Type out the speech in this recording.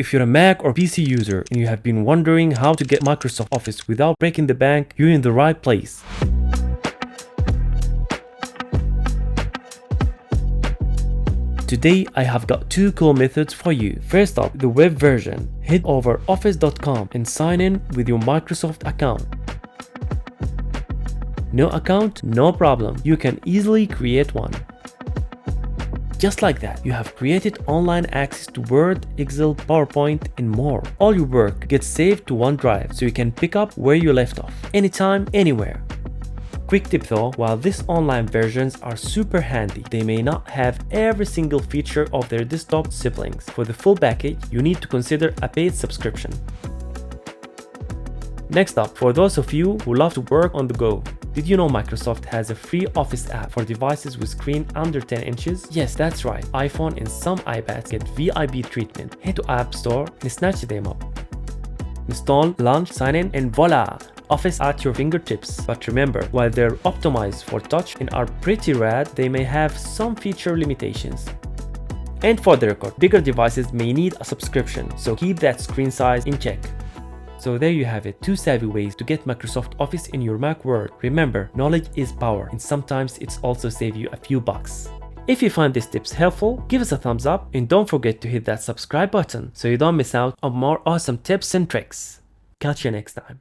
if you're a Mac or PC user and you have been wondering how to get Microsoft Office without breaking the bank, you're in the right place. Today, I have got two cool methods for you. First up, the web version. Head over office.com and sign in with your Microsoft account. No account? No problem. You can easily create one. Just like that, you have created online access to Word, Excel, PowerPoint, and more. All your work gets saved to OneDrive so you can pick up where you left off, anytime, anywhere. Quick tip though, while these online versions are super handy, they may not have every single feature of their desktop siblings. For the full package, you need to consider a paid subscription. Next up, for those of you who love to work on the go, did you know Microsoft has a free Office app for devices with screen under 10 inches? Yes, that's right. iPhone and some iPads get VIP treatment. Head to App Store and snatch them up. Install, launch, sign in, and voila! Office at your fingertips. But remember, while they're optimized for touch and are pretty rad, they may have some feature limitations. And for the record, bigger devices may need a subscription, so keep that screen size in check. So there you have it, 2 savvy ways to get Microsoft Office in your Mac World. Remember, knowledge is power, and sometimes it's also save you a few bucks. If you find these tips helpful, give us a thumbs up and don't forget to hit that subscribe button so you don't miss out on more awesome tips and tricks. Catch you next time.